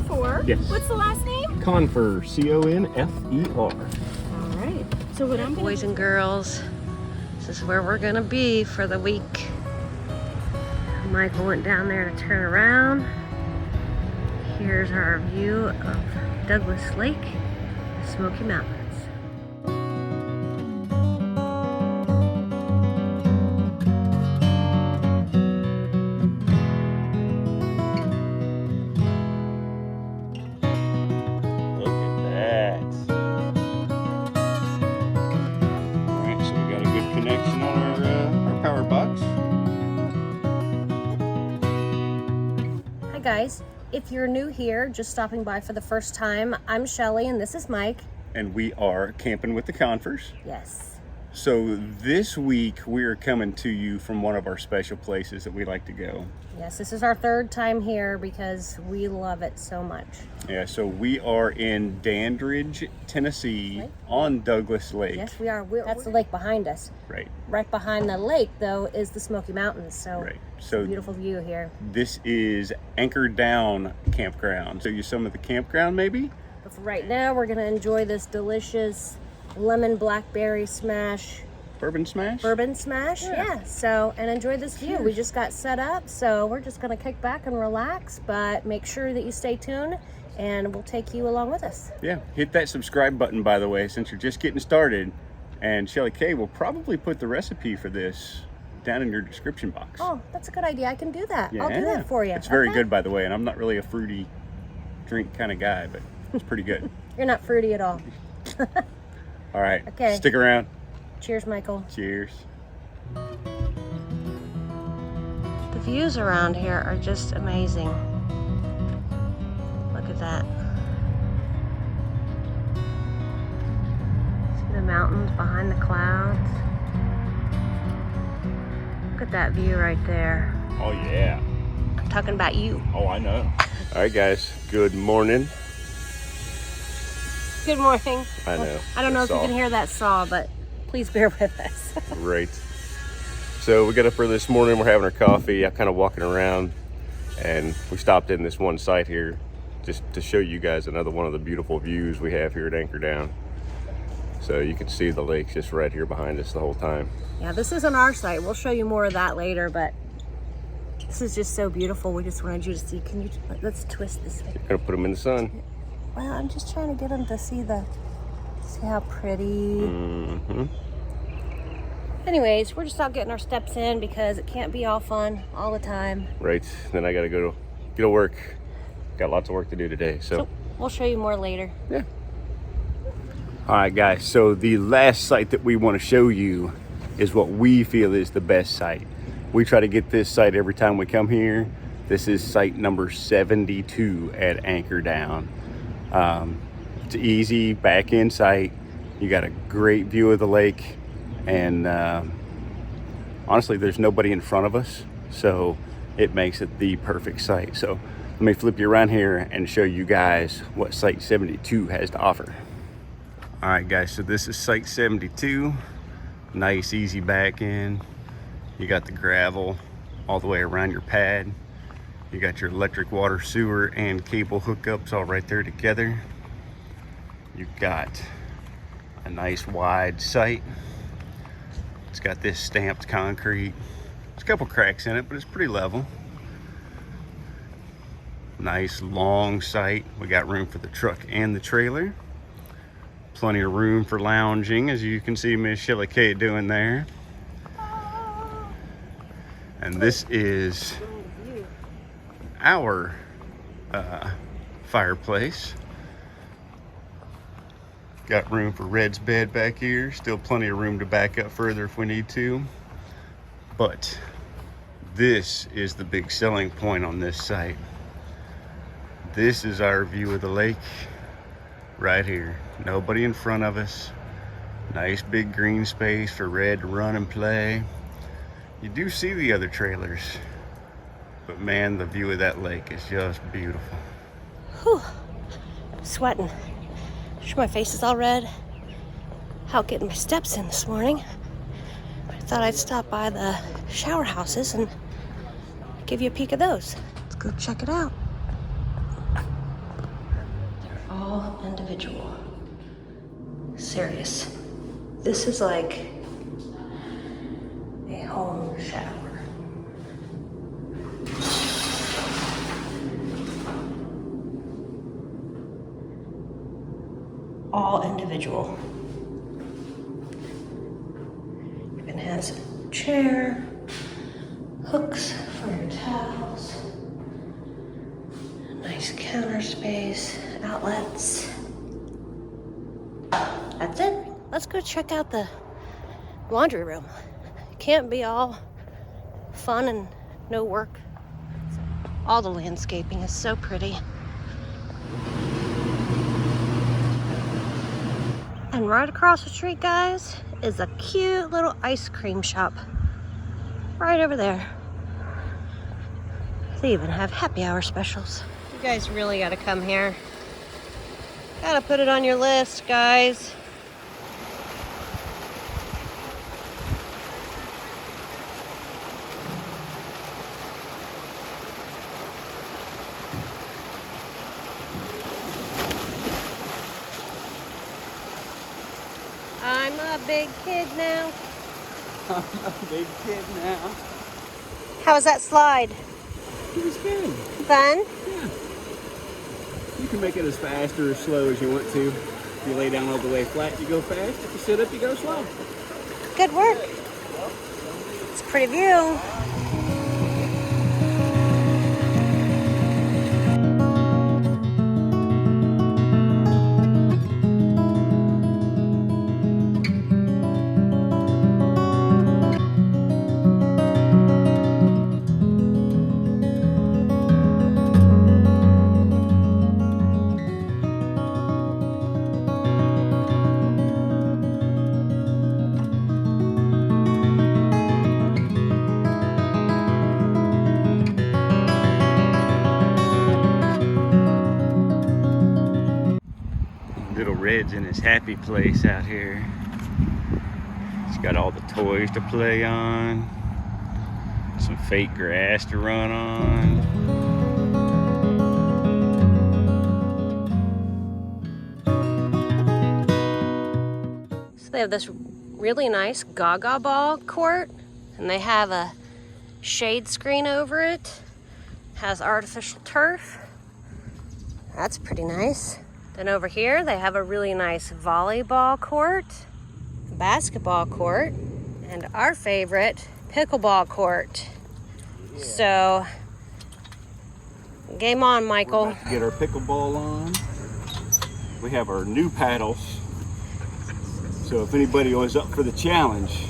before. Yes. What's the last name? Confer, C-O-N-F-E-R. All right. So what I'm Boys and girls, this is where we're gonna be for the week. Michael went down there to turn around. Here's our view of Douglas Lake, the Smoky Mountains. Look at that. All right, so we got a good connection on our power box. Hi guys, if you're new here, just stopping by for the first time, I'm Shelly and this is Mike. And we are Campin' with the Confers. Yes. So this week we're coming to you from one of our special places that we like to go. Yes, this is our third time here because we love it so much. Yeah, so we are in Dandridge, Tennessee, on Douglas Lake. Yes, we are. That's the lake behind us. Right. Right behind the lake, though, is the Smoky Mountains. So, Right. So beautiful view here. this is Anchor Down Campground. So you some of the campground maybe? But for right now, we're going to enjoy this delicious lemon blackberry smash. Bourbon smash? Bourbon smash, yeah. So, and enjoy this view. Cheers. We just got set up, so we're just going to kick back and relax, but make sure that you stay tuned and we'll take you along with us. Yeah, hit that subscribe button, by the way, since you're just getting started. And Shelly K will probably put the recipe for this down in your description box. Oh, that's a good idea. I can do that. Yeah. I'll do that for you. It's very Okay? good, by the way, and I'm not really a fruity drink kind of guy, but it's pretty good. You're not fruity at all. All right, Okay. stick around. Cheers, Michael. Cheers. The views around here are just amazing. Look at that. See the mountains behind the clouds? Look at that view right there. Oh, yeah. I'm talking about you. Oh, I know. All right, guys, good morning. Good morning. I know. I don't know if you Saw. can hear that saw, but please bear with us. Right. So we got up early this morning, we're having our coffee, I'm kind of walking around, and we stopped in this one site here just to show you guys another one of the beautiful views we have here at Anchor Down. So you can see the lake just right here behind us the whole time. Yeah, this isn't our site. We'll show you more of that later, but this is just so beautiful. We just wanted you to see. Can you, let's twist this way. Gonna put them in the sun. Well, I'm just trying to get them to see how pretty. Mm-hmm. Anyways, we're just out getting our steps in because it can't be all fun all the time. Right, then I gotta go to work. Got lots of work to do today, so. We'll show you more later. Yeah. All right, guys, so the last site that we want to show you is what we feel is the best site. We try to get this site every time we come here. This is site number 72 at Anchor Down. It's an easy back end site. You got a great view of the lake, and honestly, there's nobody in front of us, so it makes it the perfect site. So let me flip you around here and show you guys what site 72 has to offer. All right, guys, so this is site 72. Nice, easy back end. You got the gravel all the way around your pad. You got your electric, water, sewer, and cable hookups all right there together. You've got a nice wide site. It's got this stamped concrete. There's a couple cracks in it, but it's pretty level. Nice long site. We got room for the truck and the trailer. Plenty of room for lounging, as you can see Miss Shelly K doing there. And this is our fireplace. Got room for Red's bed back here. Still plenty of room to back up further if we need to. But this is the big selling point on this site. This is our view of the lake right here. Nobody in front of us. Nice big green space for Red to run and play. You do see the other trailers, but man, the view of that lake is just beautiful. Whew, I'm sweating. Sure, my face is all red. Out getting my steps in this morning. I thought I'd stop by the shower houses and give you a peek of those. Let's go check it out. all individual. Serious. This is like a home shower. All individual. Even has a chair, hooks for your towels, nice counter space, outlets. That's it. Let's go check out the laundry room. It can't be all fun and no work. All the landscaping is so pretty. And right across the street, guys, is a cute little ice cream shop. Right over there. They even have happy hour specials. You guys really gotta come here. Gotta put it on your list, guys. I'm a big kid now. I'm a big kid now. How was that slide? It was good. Fun? Yeah. You can make it as fast or as slow as you want to. If you lay down all the way flat, you go fast. If you sit up, you go slow. Good work. It's a pretty view. Little Red's in his happy place out here. He's got all the toys to play on, some fake grass to run on. So they have this really nice gaga ball court, and they have a shade screen over it. Has artificial turf. That's pretty nice. Then over here they have a really nice volleyball court, basketball court, and our favorite, pickleball court. Yeah. So, game on, Michael. We're about to get our pickleball on. We have our new paddles. So if anybody was up for the challenge,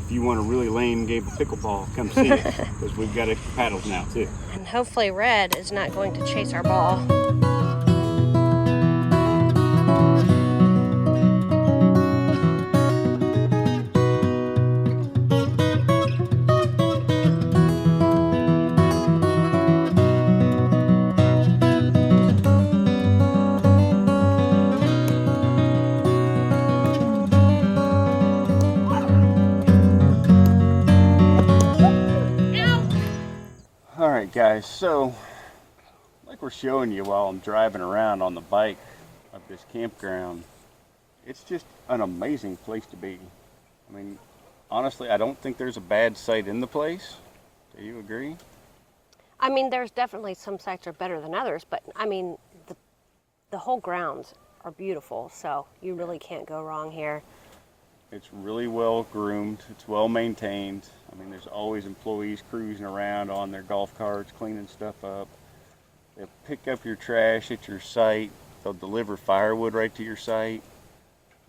if you want a really lame game of pickleball, come see it, because we've got extra paddles now too. And hopefully Red is not going to chase our ball. Alright guys, so like we're showing you while I'm driving around on the bike of this campground, it's just an amazing place to be. I mean, honestly, I don't think there's a bad site in the place. Do you agree? I mean, there's definitely some sites are better than others, but I mean, the whole grounds are beautiful, so you really can't go wrong here. It's really well groomed, it's well maintained. I mean, there's always employees cruising around on their golf carts, cleaning stuff up. They'll pick up your trash at your site. They'll deliver firewood right to your site.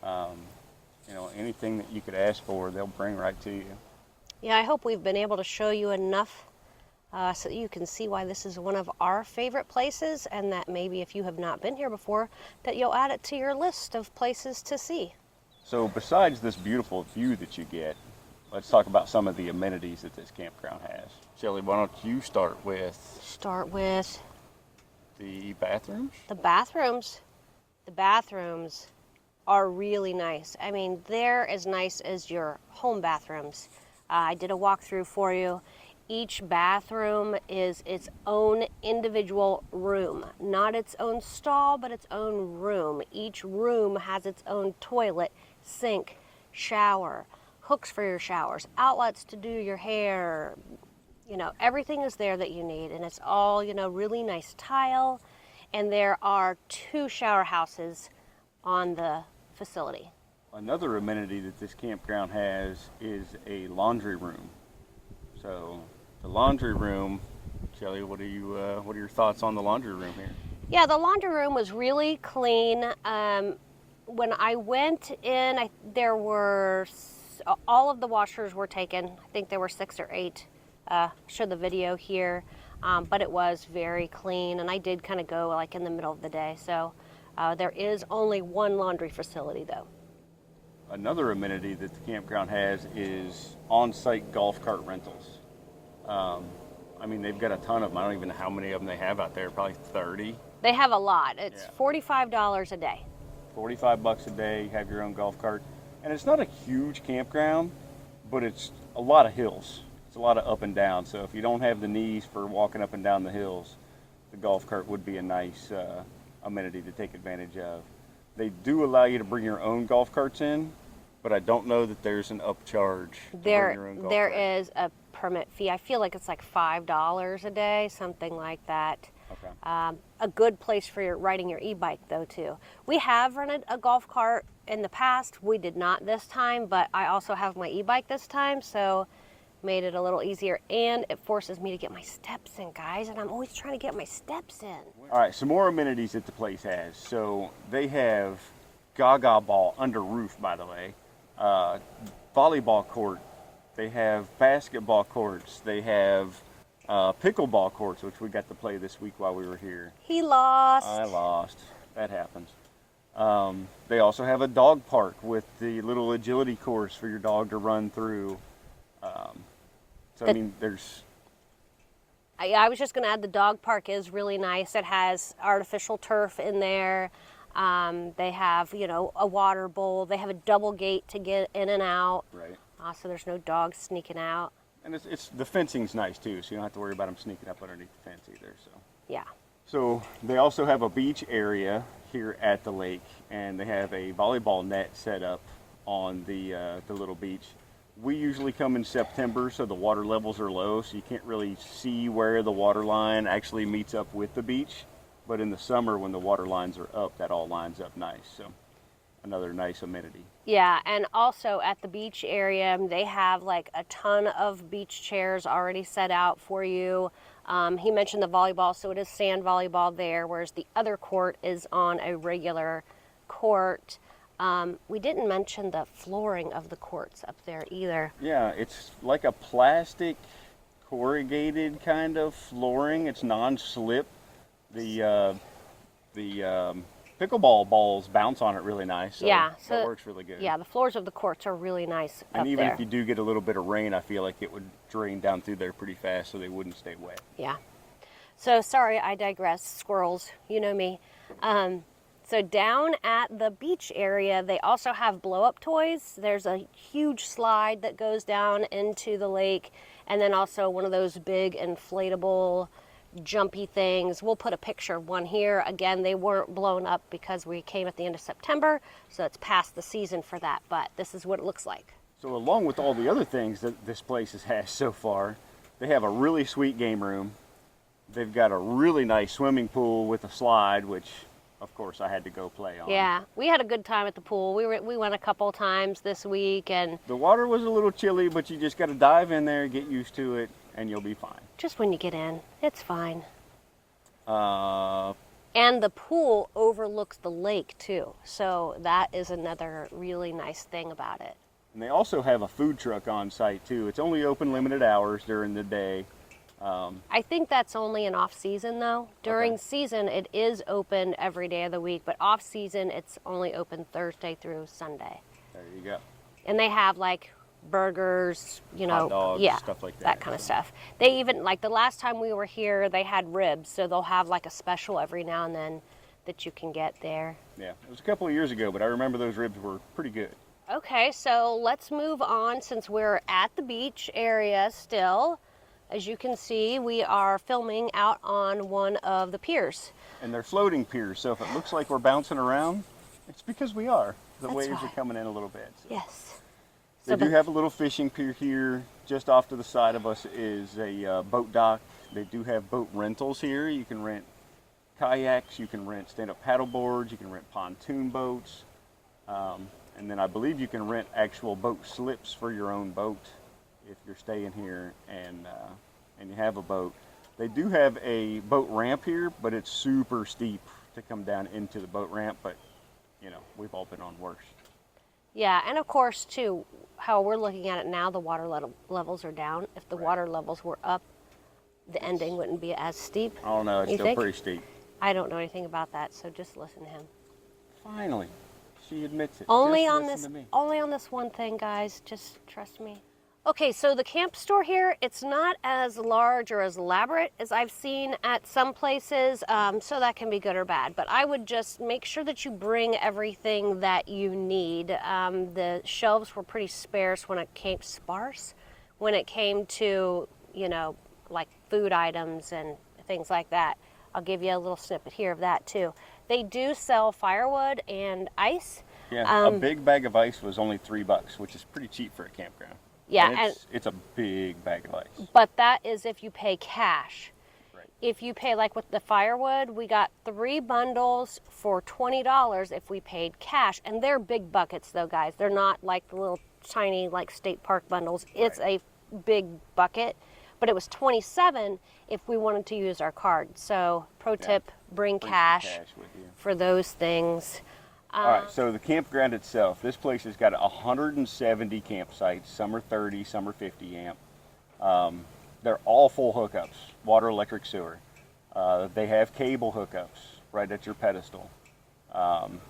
You know, anything that you could ask for, they'll bring right to you. Yeah, I hope we've been able to show you enough so that you can see why this is one of our favorite places, and that maybe if you have not been here before, that you'll add it to your list of places to see. So besides this beautiful view that you get, let's talk about some of the amenities that this campground has. Shelley, why don't you start with the bathrooms? The bathrooms. The bathrooms are really nice. I mean, they're as nice as your home bathrooms. I did a walkthrough for you, Each bathroom is its own individual room, not its own stall, but its own room. Each room has its own toilet, sink, shower, hooks for your showers, outlets to do your hair. You know, everything is there that you need, and it's all, you know, really nice tile. And there are 2 shower houses on the facility. Another amenity that this campground has is a laundry room. So the laundry room, Shelly, what are your thoughts on the laundry room here? Yeah, the laundry room was really clean. When I went in, all of the washers were taken. I think there were 6 or 8. Show the video here, but it was very clean, and I did kind of go like in the middle of the day. So there is only 1 laundry facility though. Another amenity that the campground has is on-site golf cart rentals. I mean, they've got a ton of them. I don't even know how many of them they have out there, probably 30. They have a lot. It's $45 a day. $45 a day, you have your own golf cart. And it's not a huge campground, but it's a lot of hills. It's a lot of up and down. So if you don't have the knees for walking up and down the hills, the golf cart would be a nice amenity to take advantage of. They do allow you to bring your own golf carts in, but I don't know that there's an upcharge to bring your own golf cart. There is a permit fee. I feel like it's like $5 a day, something like that. Okay. A good place for riding your e-bike though too. We have rented a golf cart in the past. We did not this time, but I also have my e-bike this time, so made it a little easier, and it forces me to get my steps in, guys, and I'm always trying to get my steps in. All right, some more amenities that the place has. So they have gaga ball under roof, by the way, volleyball court, they have basketball courts, they have pickleball courts, which we got to play this week while we were here. He lost. I lost. That happens. They also have a dog park with the little agility course for your dog to run through. I mean, there's... I was just going to add the dog park is really nice. It has artificial turf in there. They have, you know, a water bowl. They have a double gate to get in and out. Right. So there's no dogs sneaking out. And it's the fencing's nice too, so you don't have to worry about them sneaking up underneath the fence either. So. Yeah. So they also have a beach area here at the lake, and they have a volleyball net set up on the little beach. We usually come in September, so the water levels are low, so you can't really see where the water line actually meets up with the beach. But in the summer, when the water lines are up, that all lines up nice. So another nice amenity. Yeah, and also at the beach area, they have like a ton of beach chairs already set out for you. He mentioned the volleyball, so it is sand volleyball there, whereas the other court is on a regular court. We didn't mention the flooring of the courts up there either. Yeah, it's like a plastic corrugated kind of flooring. It's non-slip. The pickleball balls bounce on it really nice. So yeah, so that works really good. Yeah, the floors of the courts are really nice up there. And even if you do get a little bit of rain, I feel like it would drain down through there pretty fast, so they wouldn't stay wet. Yeah. So sorry, I digress. Squirrels, you know me. So down at the beach area, they also have blow-up toys. There's a huge slide that goes down into the lake, and then also one of those big inflatable jumpy things. We'll put a picture of one here. Again, they weren't blown up because we came at the end of September, so it's past the season for that, but this is what it looks like. So along with all the other things that this place has so far, they have a really sweet game room. They've got a really nice swimming pool with a slide, which of course I had to go play on. Yeah, we had a good time at the pool. We went a couple times this week, and the water was a little chilly, but you just got to dive in there, get used to it, and you'll be fine. Just when you get in, it's fine. And the pool overlooks the lake too, so that is another really nice thing about it. And they also have a food truck on site too. It's only open limited hours during the day. I think that's only in off season though. During season, it is open every day of the week, but off season, it's only open Thursday through Sunday. There you go. And they have like burgers, you know, hot dogs, yeah, stuff like that kind of stuff. They even, like the last time we were here, they had ribs, so they'll have like a special every now and then that you can get there. Yeah, it was a couple of years ago, but I remember those ribs were pretty good. Okay, so let's move on since we're at the beach area still. As you can see, we are filming out on one of the piers. And they're floating piers, so if it looks like we're bouncing around, it's because we are. The That's waves are right. coming in a little bit. So. Yes. They do have a little fishing pier here. Just off to the side of us is a boat dock. They do have boat rentals here. You can rent kayaks, you can rent stand-up paddle boards, you can rent pontoon boats, and then I believe you can rent actual boat slips for your own boat if you're staying here and you have a boat. They do have a boat ramp here, but it's super steep to come down into the boat ramp, but you know, we've all been on worse. Yeah, and of course, too, how we're looking at it now, the water levels are down. If the water levels were up, the ending wouldn't be as steep. Oh no, it's still pretty steep. I don't know anything about that, so just listen to him. Finally, she admits it. Only Just on listen this, to me. only on this one thing, guys. Just trust me. Okay, so the camp store here, it's not as large or as elaborate as I've seen at some places, so that can be good or bad. But I would just make sure that you bring everything that you need. The shelves were pretty sparse when it came to, you know, like food items and things like that. I'll give you a little snippet here of that too. They do sell firewood and ice. Yeah, a big bag of ice was only $3, which is pretty cheap for a campground. Yeah, and it's a big bag of ice. But that is if you pay cash. Right. If you pay, like with the firewood, we got 3 bundles for $20 if we paid cash. And they're big buckets though, guys. They're not like the little tiny like state park bundles. It's a big bucket. But it was $27 if we wanted to use our card. So pro tip, bring cash with you. for those things. All right, so the campground itself, this place has got 170 campsites. Some are 30, some are 50 amp. They're all full hookups, water, electric, sewer. They have cable hookups right at your pedestal.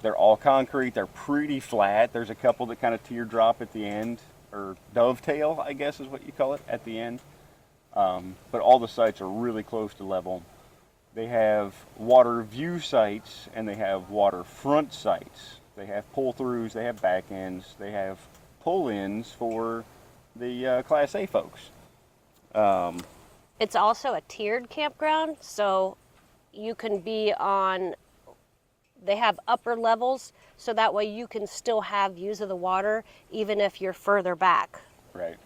They're all concrete. They're pretty flat. There's a couple that kind of teardrop at the end, or dovetail, I guess is what you call it, at the end. But all the sites are really close to level. They have water view sites and they have waterfront sites. They have pull-throughs, they have back ends, they have pull-ins for the Class A folks. It's also a tiered campground, so you can be on, they have upper levels, so that way you can still have views of the water even if you're further back. Right.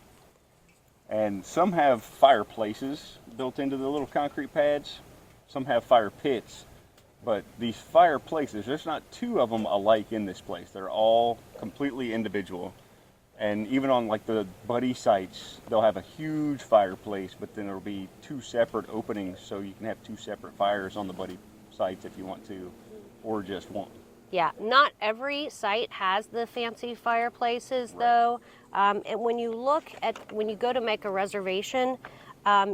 And some have fireplaces built into the little concrete pads. Some have fire pits, but these fireplaces, there's not 2 of them alike in this place. They're all completely individual. And even on like the buddy sites, they'll have a huge fireplace, but then there'll be 2 separate openings, so you can have 2 separate fires on the buddy sites if you want to, or just one. Yeah, not every site has the fancy fireplaces though. And when you go to make a reservation,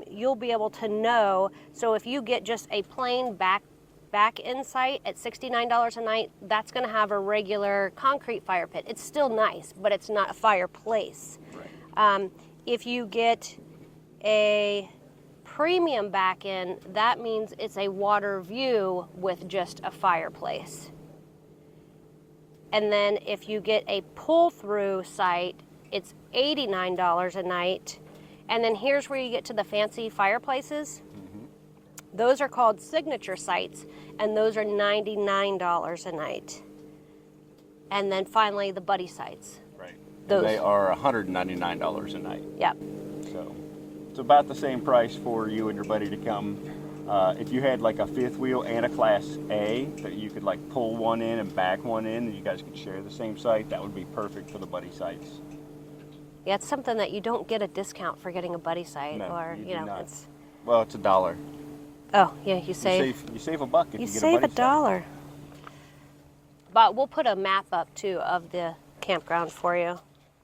you'll be able to know. So if you get just a plain back-in site at $69 a night, that's going to have a regular concrete fire pit. It's still nice, but it's not a fireplace. Right. If you get a premium back-in, that means it's a water view with just a fireplace. And then if you get a pull-through site, it's $89 a night. And then here's where you get to the fancy fireplaces. Those are called signature sites, and those are $99 a night. And then finally, the buddy sites. Right. Those. And they are $199 a night. Yep. So it's about the same price for you and your buddy to come. If you had like a 5th wheel and a Class A that you could like pull one in and back one in, and you guys could share the same site, that would be perfect for the buddy sites. Yeah, it's something that you don't get a discount for getting a buddy site, No, or you do not. it's. Well, it's $1. Oh yeah, you save $1 if you get a buddy save site. $1. But we'll put a map up too of the campground for you.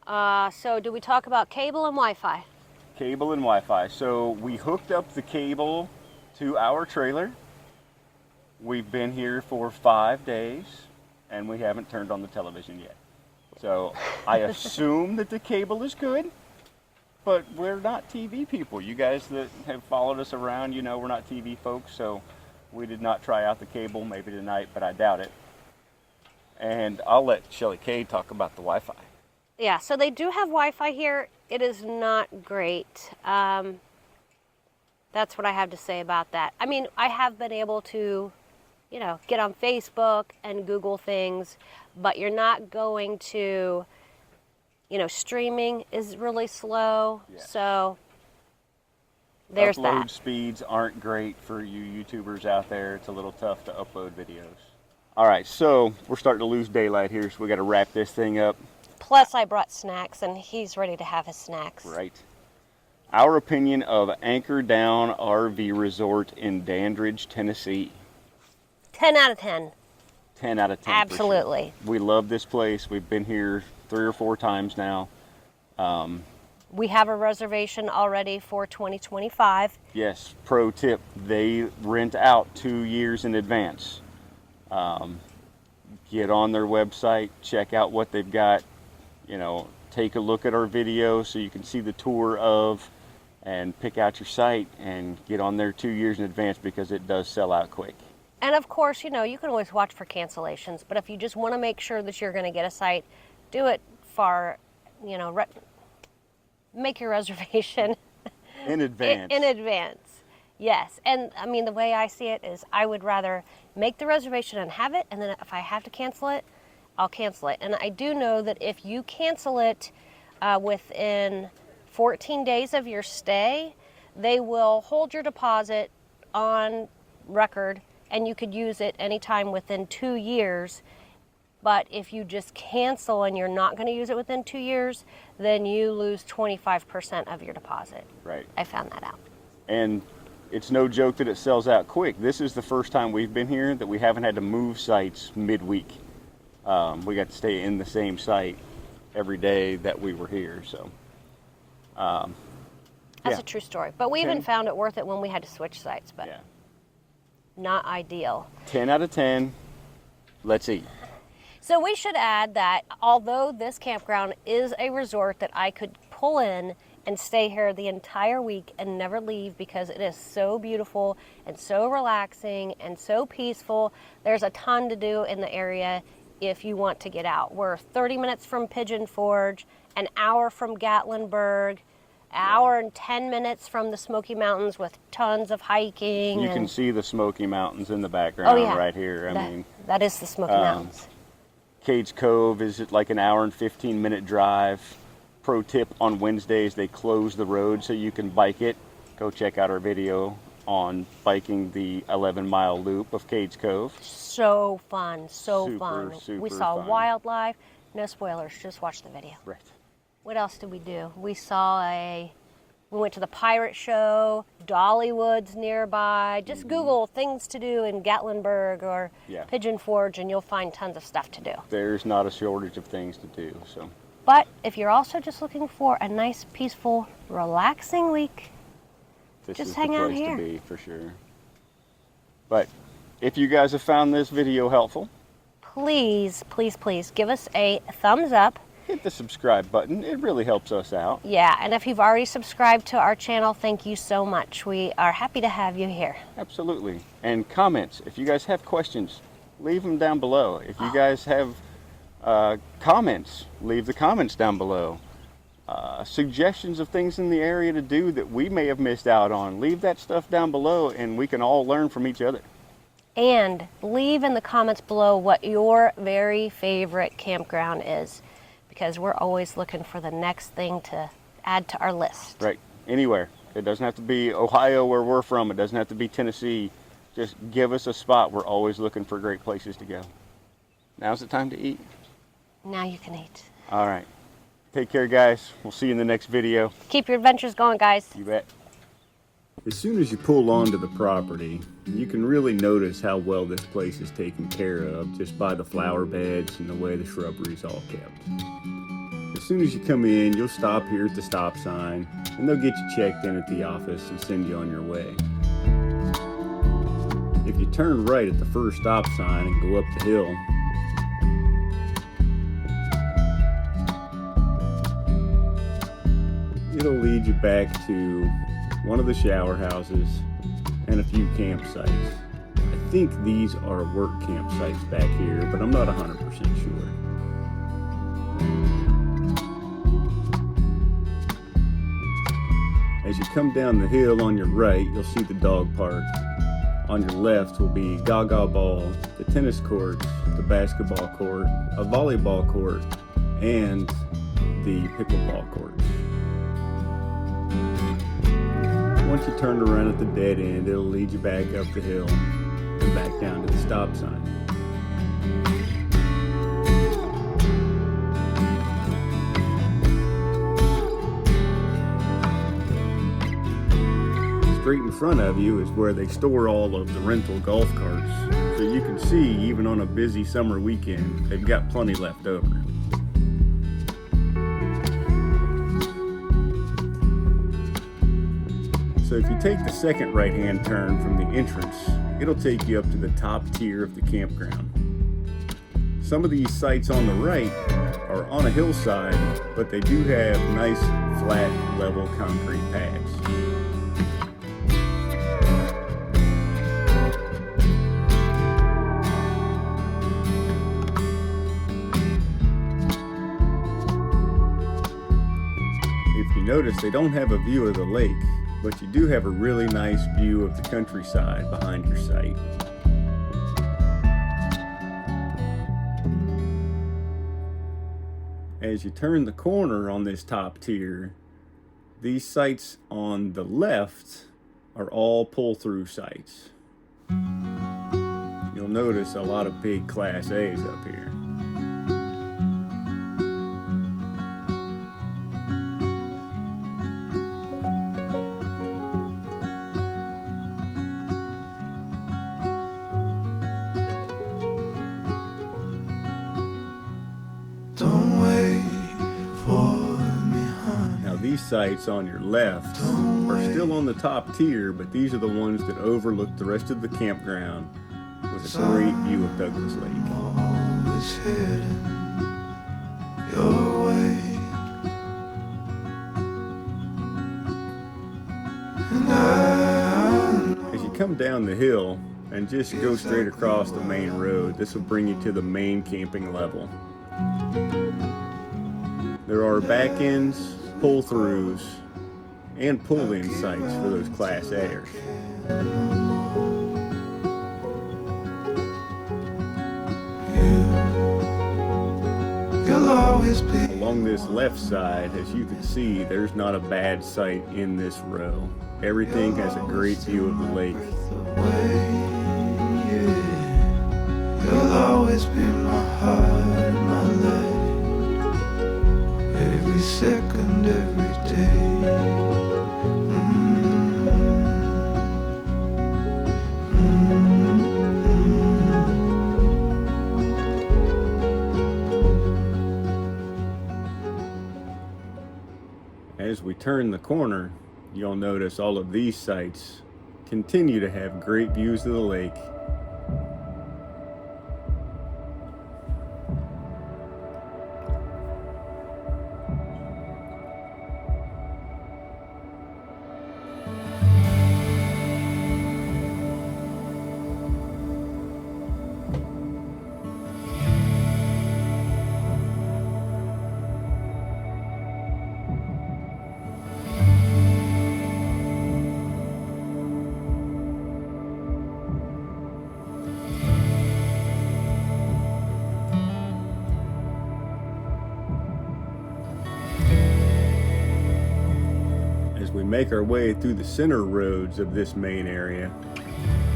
So do we talk about cable and Wi-Fi? Cable and Wi-Fi. So we hooked up the cable to our trailer. We've been here for 5 days and we haven't turned on the television yet. So I assume that the cable is good, but we're not TV people. You guys that have followed us around, you know we're not TV folks, so we did not try out the cable, maybe tonight, but I doubt it. And I'll let Shelly Kay talk about the Wi-Fi. Yeah, so they do have Wi-Fi here. It is not great. That's what I have to say about that. I mean, I have been able to, you know, get on Facebook and Google things, but you're not going to, you know, streaming is really slow. Yes. So there's Upload that. speeds aren't great for you YouTubers out there. It's a little tough to upload videos. All right, so we're starting to lose daylight here, so we got to wrap this thing up. Plus, I brought snacks, and he's ready to have his snacks. Right. Our opinion of Anchor Down RV Resort in Dandridge, Tennessee. 10 out of 10. 10 out of 10. Absolutely. For sure. We love this place. We've been here 3 or 4 times now. We have a reservation already for 2025. Yes, pro tip, they rent out 2 years in advance. Get on their website, check out what they've got, you know, take a look at our video so you can see the tour of, and pick out your site and get on there 2 years in advance because it does sell out quick. And of course, you know, you can always watch for cancellations, but if you just want to make sure that you're going to get a site, do it far, you know, make your reservation In advance. in advance. Yes. And I mean, the way I see it is I would rather make the reservation and have it, and then if I have to cancel it, I'll cancel it. And I do know that if you cancel it within 14 days of your stay, they will hold your deposit on record, and you could use it anytime within 2 years. But if you just cancel and you're not going to use it within 2 years, then you lose 25% of your deposit. Right. I found that out. And it's no joke that it sells out quick. This is the first time we've been here that we haven't had to move sites midweek. We got to stay in the same site every day that we were here. So That's a true story. But we even found it worth it when we had to switch sites, but yeah. not ideal. 10 out of 10. Let's eat. So we should add that although this campground is a resort that I could pull in and stay here the entire week and never leave because it is so beautiful and so relaxing and so peaceful, there's a ton to do in the area if you want to get out. We're 30 minutes from Pigeon Forge, an hour from Gatlinburg, hour and 10 minutes from the Smoky Mountains with tons of hiking. You can see the Smoky Mountains in the background right here. I mean, that is the Smoky Mountains. Cage Cove is like an hour and 15-minute drive. Pro tip, on Wednesdays they close the road so you can bike it. Go check out our video on biking the 11-mile loop of Cage Cove. So fun, so Super, fun. super We saw fun. wildlife. No spoilers, just watch the video. Right. What else did we do? We went to the pirate show, Dollywood's nearby. Just Google things to do in Gatlinburg or Pigeon Forge and you'll find tons of stuff to do. There's not a shortage of things to do. So. But if you're also just looking for a nice, peaceful, relaxing week, This just is hang the out place here. to be, for sure. But if you guys have found this video helpful, please, please, please give us a thumbs up. hit the subscribe button. It really helps us out. Yeah, and if you've already subscribed to our channel, thank you so much. We are happy to have you here. Absolutely. And comments. If you guys have questions, leave them down below. If you guys have comments, leave the comments down below. Suggestions of things in the area to do that we may have missed out on, leave that stuff down below and we can all learn from each other. And leave in the comments below what your very favorite campground is, because we're always looking for the next thing to add to our list. Right. Anywhere. It doesn't have to be Ohio where we're from. It doesn't have to be Tennessee. Just give us a spot. We're always looking for great places to go. Now's the time to eat. Now you can eat. All right. Take care, guys. We'll see you in the next video. Keep your adventures going, guys. You bet. As soon as you pull onto the property, you can really notice how well this place is taken care of just by the flower beds and the way the shrubbery is all kept. As soon as you come in, you'll stop here at the stop sign and they'll get you checked in at the office and send you on your way. If you turn right at the first stop sign and go up the hill, it'll lead you back to one of the shower houses and a few campsites. I think these are work campsites back here, but I'm not 100% sure. As you come down the hill on your right, you'll see the dog park. On your left will be Gaga Ball, the tennis courts, the basketball court, a volleyball court, and the pickleball courts. Once you turn around at the dead end, it'll lead you back up the hill and back down to the stop sign. Straight in front of you is where they store all of the rental golf carts. So you can see, even on a busy summer weekend, they've got plenty left over. So if you take the second right-hand turn from the entrance, it'll take you up to the top tier of the campground. Some of these sites on the right are on a hillside, but they do have nice, flat, level concrete pads. If you notice, they don't have a view of the lake, but you do have a really nice view of the countryside behind your site. As you turn the corner on this top tier, these sites on the left are all pull-through sites. You'll notice a lot of big Class A's up here. These sites on your left are still on the top tier, but these are the ones that overlook the rest of the campground with a great view of Douglas Lake. As you come down the hill and just go straight across the main road, this will bring you to the main camping level. There are back ends, pull-throughs, and pull-in sites for those Class A's. Along this left side, as you can see, there's not a bad site in this row. Everything has a great view of the lake. You'll always be my heart, my life. Every second, every day. As we turn the corner, you'll notice all of these sites continue to have great views of the lake. We make our way through the center roads of this main area.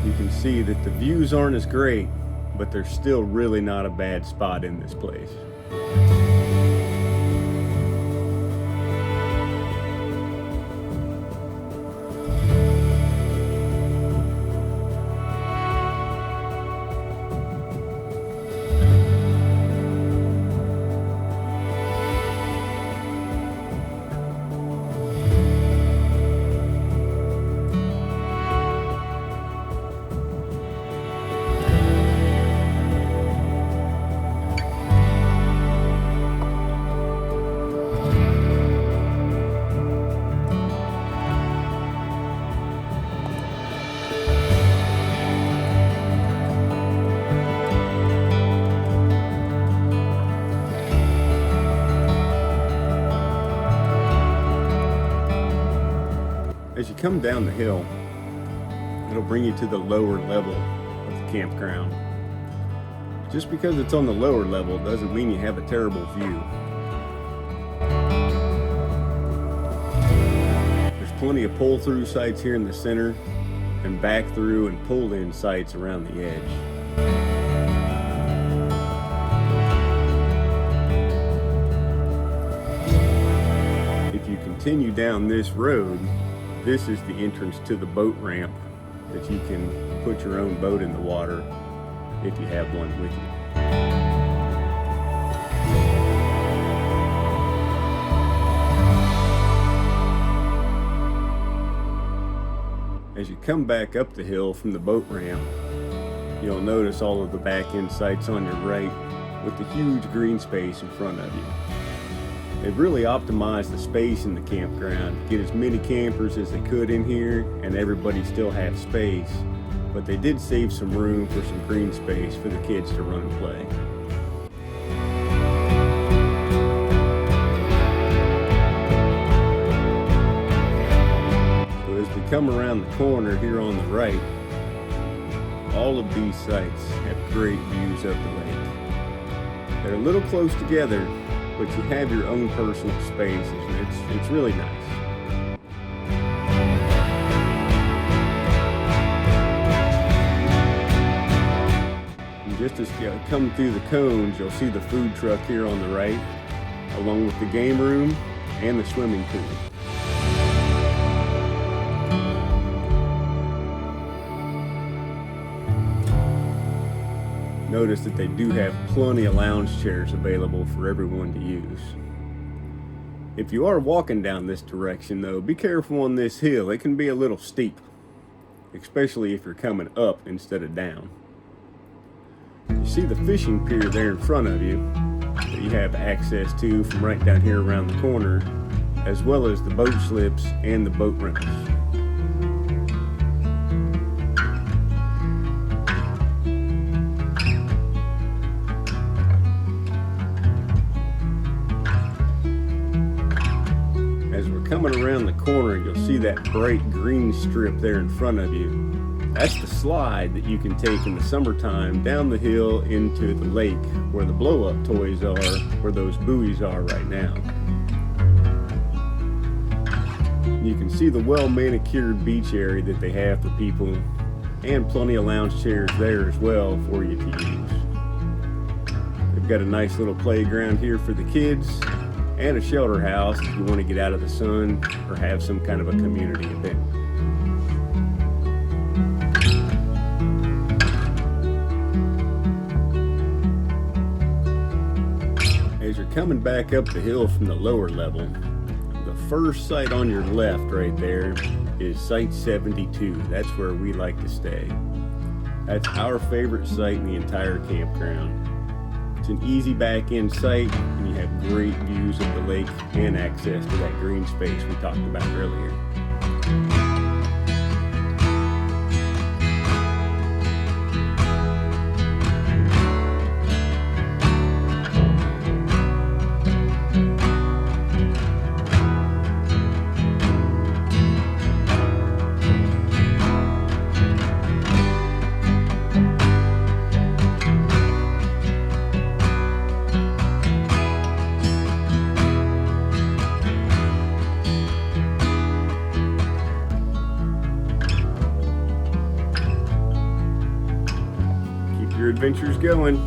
You can see that the views aren't as great, but there's still really not a bad spot in this place. come down the hill, it'll bring you to the lower level of the campground. Just because it's on the lower level doesn't mean you have a terrible view. There's plenty of pull-through sites here in the center and back through and pull-in sites around the edge. If you continue down this road, this is the entrance to the boat ramp that you can put your own boat in the water if you have one with you. As you come back up the hill from the boat ramp, you'll notice all of the back end sites on your right with the huge green space in front of you. They've really optimized the space in the campground to get as many campers as they could in here and everybody still have space, but they did save some room for some green space for the kids to run and play. Come around the corner here on the right, all of these sites have great views of the lake. They're a little close together, but you have your own personal space, and it's really nice. And just as you come through the cones, you'll see the food truck here on the right, along with the game room and the swimming pool. Notice that they do have plenty of lounge chairs available for everyone to use. If you are walking down this direction though, be careful on this hill. It can be a little steep, especially if you're coming up instead of down. You see the fishing pier there in front of you that you have access to from right down here around the corner, as well as the boat slips and the boat rentals. Coming around the corner, you'll see that bright green strip there in front of you. That's the slide that you can take in the summertime down the hill into the lake where the blow-up toys are, where those buoys are right now. You can see the well-manicured beach area that they have for people, and plenty of lounge chairs there as well for you to use. They've got a nice little playground here for the kids, and a shelter house if you want to get out of the sun or have some kind of a community event. As you're coming back up the hill from the lower level, the first site on your left right there is Site 72. That's where we like to stay. That's our favorite site in the entire campground. It's an easy back end site, and you have great views of the lake and access to that green space we talked about earlier. Your adventures going.